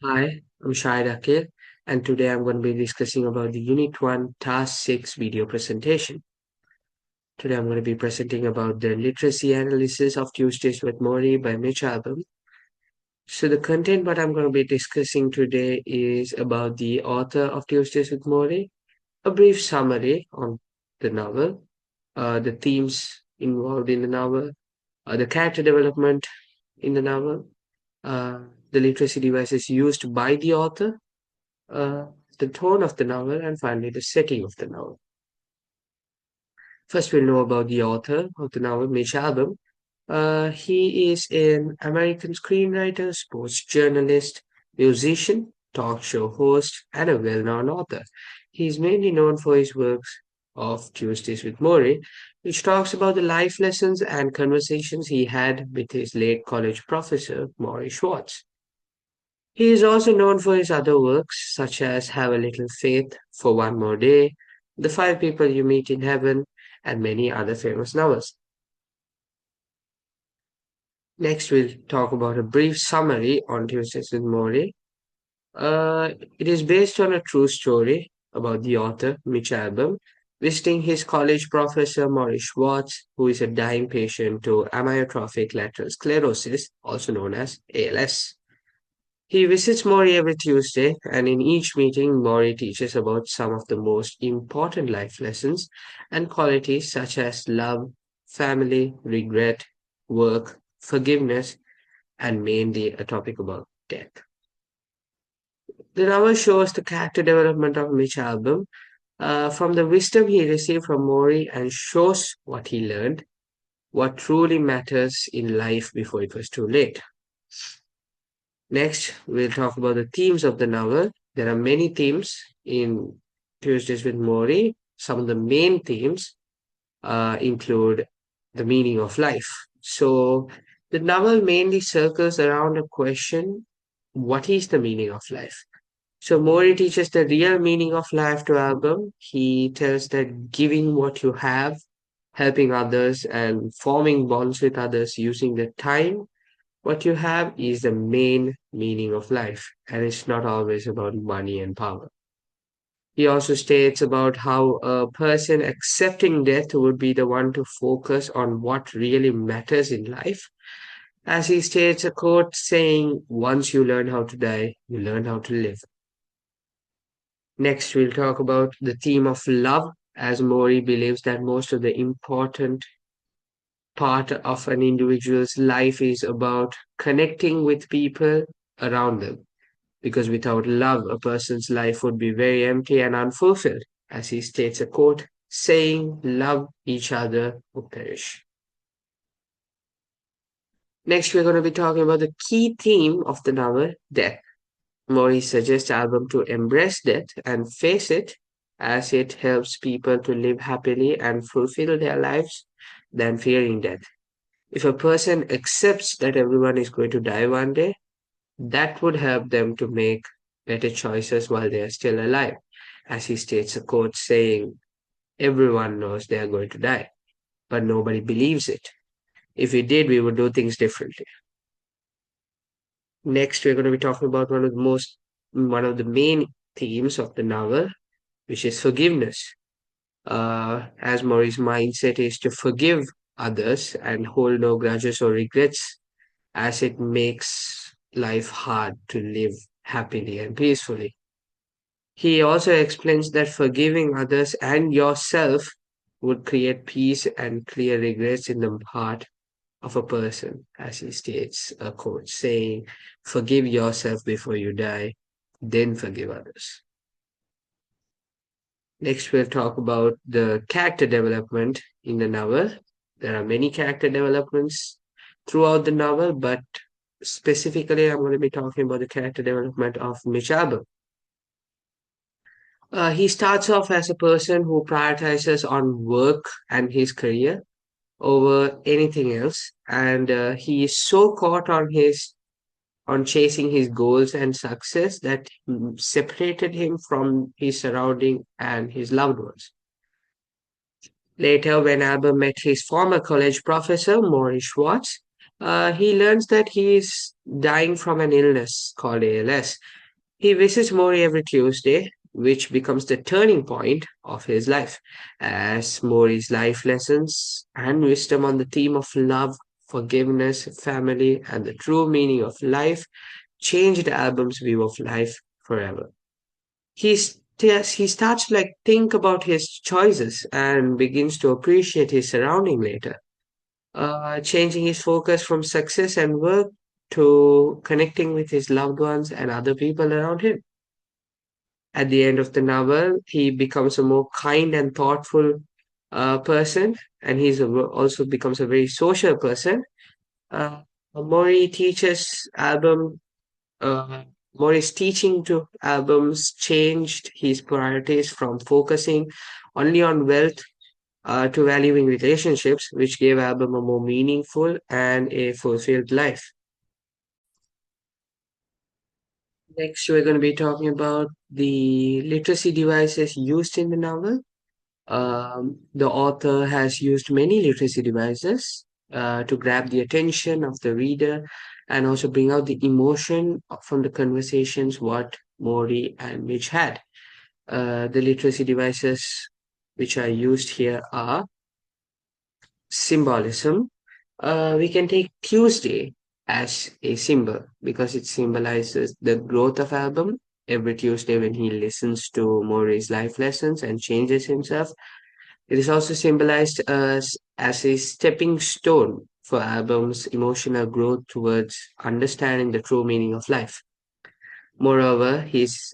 Hi, I'm Shahid Akil, and today I'm going to be discussing about the Unit 1 Task 6 video presentation. Today I'm going to be presenting about the literacy analysis of Tuesdays with Morrie by Mitch Albom. So the content what I'm going to be discussing today is about the author of Tuesdays with Morrie, a brief summary on the novel, the themes involved in the novel, the character development in the novel, uh, the literacy devices used by the author, uh, the tone of the novel, and finally the setting of the novel. First, we'll know about the author of the novel, Mitch Albom. He is an American screenwriter, sports journalist, musician, talk show host, and a well-known author. He is mainly known for his works of Tuesdays with Morrie, which talks about the life lessons and conversations he had with his late college professor, Morrie Schwartz. He is also known for his other works, such as Have a Little Faith, For One More Day, The Five People You Meet in Heaven, and many other famous novels. Next, we'll talk about a brief summary on Tuesdays with Morrie. It is based on a true story about the author, Mitch Albom, visiting his college professor, Morrie Schwartz, who is a dying patient to amyotrophic lateral sclerosis, also known as ALS. He visits Morrie every Tuesday, and in each meeting, Morrie teaches about some of the most important life lessons and qualities such as love, family, regret, work, forgiveness, and mainly a topic about death. The novel shows the character development of Mitch Albom from the wisdom he received from Morrie and shows what he learned, what truly matters in life before it was too late. Next, we'll talk about the themes of the novel. There are many themes in Tuesdays with Morrie. Some of the main themes include the meaning of life. So, the novel mainly circles around a question: what is the meaning of life? So, Morrie teaches the real meaning of life to Albom. He tells that giving what you have, helping others, and forming bonds with others using the time what you have is the main meaning of life, and it's not always about money and power. He also states about how a person accepting death would be the one to focus on what really matters in life. As he states a quote saying, once you learn how to die, you learn how to live. Next, we'll talk about the theme of love, as Morrie believes that most of the important part of an individual's life is about connecting with people around them. Because without love, a person's life would be very empty and unfulfilled. As he states a quote, saying, love each other would perish. Next, we're going to be talking about the key theme of the novel, death. Morrie suggests Albom to embrace death and face it as it helps people to live happily and fulfill their lives than fearing death. If a person accepts that everyone is going to die one day, that would help them to make better choices while they are still alive. As he states a quote saying, everyone knows they are going to die, but nobody believes it. If we did, we would do things differently. Next, we're going to be talking about one of the main themes of the novel, which is forgiveness. As Morrie's mindset is to forgive others and hold no grudges or regrets, as it makes life hard to live happily and peacefully. He also explains that forgiving others and yourself would create peace and clear regrets in the heart of a person, as he states a quote saying, forgive yourself before you die, then forgive others. Next, we'll talk about the character development in the novel. There are many character developments throughout the novel, but specifically, I'm going to be talking about the character development of Michabo. He starts off as a person who prioritizes on work and his career over anything else, and he is so caught on chasing his goals and success that separated him from his surrounding and his loved ones. Later, when Albert met his former college professor, Morrie Schwartz, He learns that he is dying from an illness called ALS. He visits Morrie every Tuesday, which becomes the turning point of his life, as Morrie's life lessons and wisdom on the theme of love, forgiveness, family, and the true meaning of life changed the album's view of life forever. He starts to like think about his choices and begins to appreciate his surrounding later, changing his focus from success and work to connecting with his loved ones and other people around him. At the end of the novel, he becomes a more kind and thoughtful person, and also becomes a very social person. Uh, Mori teaches album. Mori's teaching to albums changed his priorities from focusing only on wealth to valuing relationships, which gave album a more meaningful and a fulfilled life. Next, we're going to be talking about the literacy devices used in the novel. The author has used many literacy devices to grab the attention of the reader and also bring out the emotion from the conversations what Maury and Mitch had. The literacy devices which are used here are symbolism. We can take Tuesday as a symbol because it symbolizes the growth of album. Every Tuesday, when he listens to Maury's life lessons and changes himself, it is also symbolized as a stepping stone for album's emotional growth towards understanding the true meaning of life. Moreover,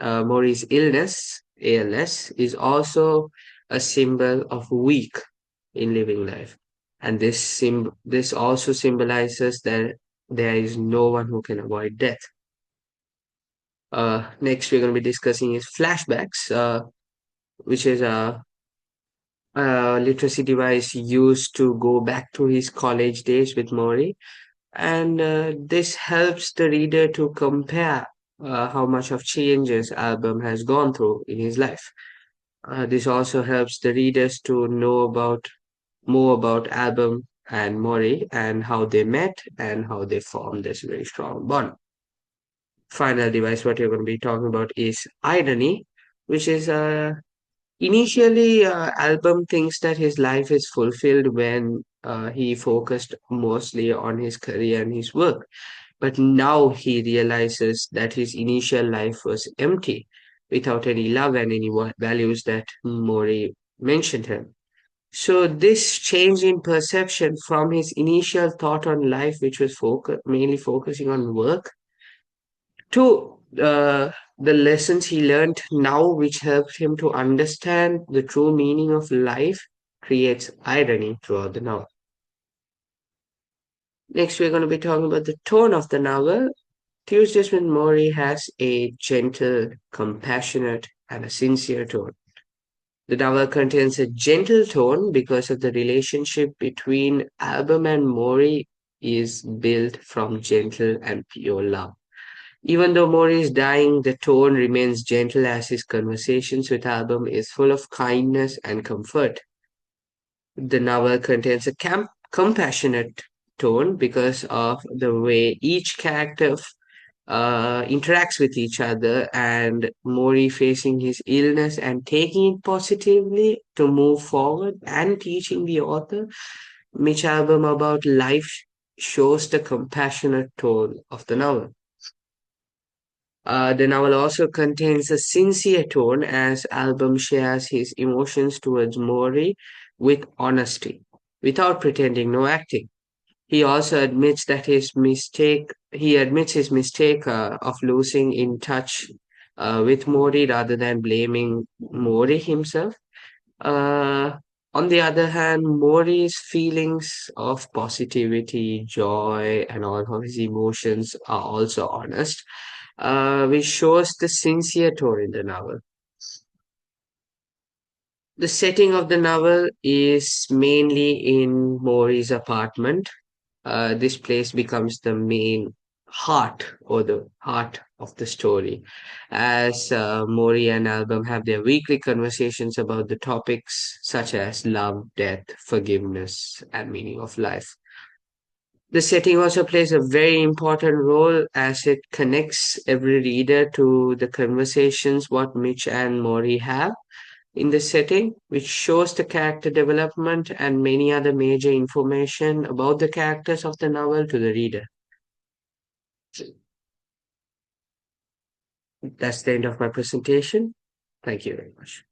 Maury's illness, ALS, is also a symbol of weak in living life. And this also symbolizes that there is no one who can avoid death. Next, we're going to be discussing is flashbacks, which is a literacy device used to go back to his college days with Maury. And this helps the reader to compare how much of changes album has gone through in his life. This also helps the readers to know about more about album and Maury and how they met and how they formed this very strong bond. Final device, what you're going to be talking about is irony, which is initially, Album thinks that his life is fulfilled when he focused mostly on his career and his work. But now he realizes that his initial life was empty, without any love and any values that Mori mentioned him. So this change in perception from his initial thought on life, which was mainly focusing on work, to the lessons he learned now, which helped him to understand the true meaning of life, creates irony throughout the novel. Next, we're going to be talking about the tone of the novel. Tuesdays with Morrie has a gentle, compassionate, and a sincere tone. The novel contains a gentle tone because of the relationship between Album and Morrie is built from gentle and pure love. Even though Mori is dying, the tone remains gentle as his conversations with Album is full of kindness and comfort. The novel contains a compassionate tone because of the way each character interacts with each other, and Mori facing his illness and taking it positively to move forward and teaching the author Mitch Album about life shows the compassionate tone of the novel. The novel also contains a sincere tone as Album shares his emotions towards Mori with honesty, without pretending no acting. He also admits that he admits his mistake of losing in touch with Mori rather than blaming Mori himself. Uh, on the other hand, Mori's feelings of positivity, joy, and all of his emotions are also honest, which shows the sincere tone in the novel. The setting of the novel is mainly in Mori's apartment. This place becomes the main heart or the heart of the story as Mori and Album have their weekly conversations about the topics such as love, death, forgiveness, and meaning of life. The setting also plays a very important role as it connects every reader to the conversations what Mitch and Maury have in the setting, which shows the character development and many other major information about the characters of the novel to the reader. That's the end of my presentation. Thank you very much.